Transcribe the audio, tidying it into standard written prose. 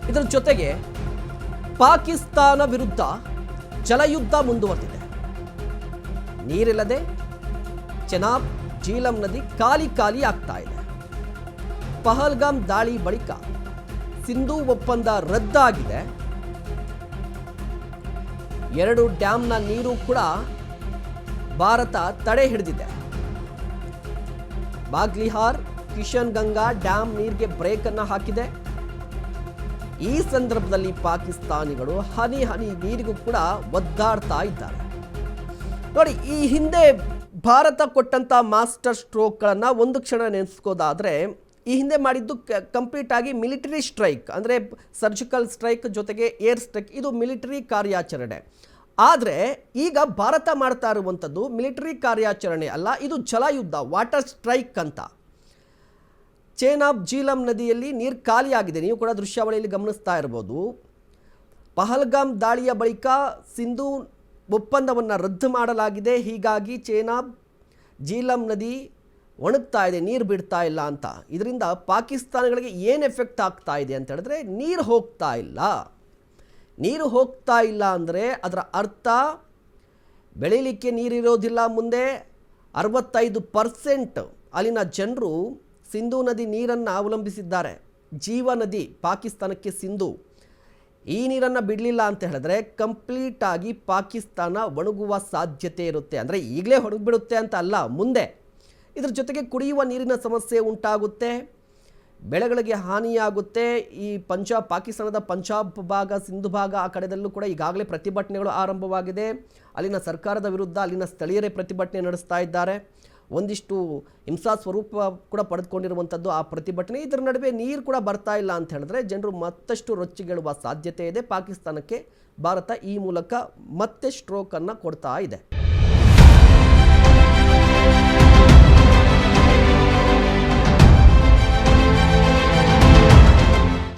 ಇದರ ಜೊತೆಗೆ ಪಾಕಿಸ್ತಾನ ವಿರುದ್ಧ ಜಲಯುದ್ಧ ಮುಂದುವರೆದಿದೆ. ನೀರಿಲ್ಲದೆ ಚೆನಾಬ್ ಜೀಲಂ ನದಿ ಖಾಲಿ ಆಗ್ತಾ ಇದೆ. ಪಹಲ್ಗಾಮ್ ದಾಳಿ ಬಳಿಕ ಸಿಂಧೂ ಒಪ್ಪಂದ ರದ್ದಾಗಿದೆ. 2 ಡ್ಯಾಂನ ನೀರು ಕೂಡ ಭಾರತ ತಡೆ ಹಿಡಿದಿದೆ. ಬಾಗ್ಲಿಹಾರ್ ಕಿಶನ್ ಗಂಗಾ ಡ್ಯಾಂ ನೀರಿಗೆ ಬ್ರೇಕ್ ಅನ್ನು ಹಾಕಿದೆ. ಈ ಸಂದರ್ಭದಲ್ಲಿ ಪಾಕಿಸ್ತಾನಿಗಳು ಹನಿ ನೀರಿಗೂ ಕೂಡ ಒದ್ದಾಡ್ತಾ ಇದ್ದಾರೆ. ನೋಡಿ, ಈ ಹಿಂದೆ ಭಾರತ ಕೊಟ್ಟಂತ ಮಾಸ್ಟರ್ ಸ್ಟ್ರೋಕ್ಗಳನ್ನು ಒಂದು ಕ್ಷಣ ನೆನೆಸ್ಕೋದಾದ್ರೆ, ಈ ಹಿಂದೆ ಮಾಡಿದ್ದು ಕಂಪ್ಲೀಟ್ ಆಗಿ ಮಿಲಿಟರಿ ಸ್ಟ್ರೈಕ್, ಅಂದರೆ ಸರ್ಜಿಕಲ್ ಸ್ಟ್ರೈಕ್ ಜೊತೆಗೆ ಏರ್ ಸ್ಟ್ರೈಕ್, ಇದು ಮಿಲಿಟರಿ ಕಾರ್ಯಾಚರಣೆ. ಆದರೆ ಈಗ ಭಾರತ ಮಾಡ್ತಾ ಇರುವಂಥದ್ದು ಮಿಲಿಟರಿ ಕಾರ್ಯಾಚರಣೆ ಅಲ್ಲ, ಇದು ಜಲಯುದ್ಧ, ವಾಟರ್ ಸ್ಟ್ರೈಕ್ ಅಂತ. ಚೆನಾಬ್ ಜೀಲಂ ನದಿಯಲ್ಲಿ ನೀರು ಖಾಲಿಯಾಗಿದೆ. ನೀವು ಕೂಡ ದೃಶ್ಯಾವಳಿಯಲ್ಲಿ ಗಮನಿಸ್ತಾ ಇರ್ಬೋದು. ಪಹಲ್ಗಾಮ್ ದಾಳಿಯ ಬಳಿಕ ಸಿಂಧೂ ಒಪ್ಪಂದವನ್ನು ರದ್ದು ಮಾಡಲಾಗಿದೆ. ಹೀಗಾಗಿ ಚೆನಾಬ್ ಜೀಲಂ ನದಿ ಒಣಗ್ತಾ ಇದೆ, ನೀರು ಬಿಡ್ತಾ ಇಲ್ಲ ಅಂತ. ಇದರಿಂದ ಪಾಕಿಸ್ತಾನಿಗಳಿಗೆ ಏನು ಎಫೆಕ್ಟ್ ಆಗ್ತಾ ಇದೆ ಅಂತ ಹೇಳಿದ್ರೆ, ನೀರು ಹೋಗ್ತಾ ಇಲ್ಲ. ನೀರು ಹೋಗ್ತಾ ಇಲ್ಲ ಅಂದರೆ ಅದರ ಅರ್ಥ ಬೆಳೀಲಿಕ್ಕೆ ನೀರಿರೋದಿಲ್ಲ. ಮುಂದೆ 65% ಅಲ್ಲಿನ ಜನರು ಸಿಂಧೂ ನದಿ ನೀರನ್ನು ಅವಲಂಬಿಸಿದ್ದಾರೆ. ಜೀವ ನದಿ ಪಾಕಿಸ್ತಾನಕ್ಕೆ ಸಿಂಧೂ. ಈ ನೀರನ್ನು ಬಿಡಲಿಲ್ಲ ಅಂತ ಹೇಳಿದ್ರೆ ಕಂಪ್ಲೀಟಾಗಿ ಪಾಕಿಸ್ತಾನ ಒಣಗುವ ಸಾಧ್ಯತೆ ಇರುತ್ತೆ. ಅಂದರೆ ಈಗಲೇ ಹೊರಗಿಬಿಡುತ್ತೆ ಅಂತ ಅಲ್ಲ, ಮುಂದೆ. ಇದರ ಜೊತೆಗೆ ಕುಡಿಯುವ ನೀರಿನ ಸಮಸ್ಯೆ ಉಂಟಾಗುತ್ತೆ, ಬೆಳೆಗಳಿಗೆ ಹಾನಿಯಾಗುತ್ತೆ. ಈ ಪಾಕಿಸ್ತಾನದ ಪಂಜಾಬ್ ಭಾಗ, ಸಿಂಧು ಭಾಗ, ಆ ಕಡೆದಲ್ಲೂ ಕೂಡ ಈಗಾಗಲೇ ಪ್ರತಿಭಟನೆಗಳು ಆರಂಭವಾಗಿದೆ. ಅಲ್ಲಿನ ಸರ್ಕಾರದ ವಿರುದ್ಧ ಅಲ್ಲಿನ ಸ್ಥಳೀಯರೇ ಪ್ರತಿಭಟನೆ ನಡೆಸ್ತಾ ಇದ್ದಾರೆ. ಒಂದಿಷ್ಟು ಹಿಂಸಾ ಸ್ವರೂಪ ಕೂಡ ಪಡೆದುಕೊಂಡಿರುವಂಥದ್ದು ಆ ಪ್ರತಿಭಟನೆ. ಇದರ ನಡುವೆ ನೀರು ಕೂಡ ಬರ್ತಾ ಇಲ್ಲ ಅಂತ ಹೇಳಿದ್ರೆ ಜನರು ಮತ್ತಷ್ಟು ರೊಚ್ಚಿಗೇಳುವ ಸಾಧ್ಯತೆ ಇದೆ. ಪಾಕಿಸ್ತಾನಕ್ಕೆ ಭಾರತ ಈ ಮೂಲಕ ಮತ್ತೆ ಸ್ಟ್ರೋಕನ್ನು ಕೊಡ್ತಾ ಇದೆ.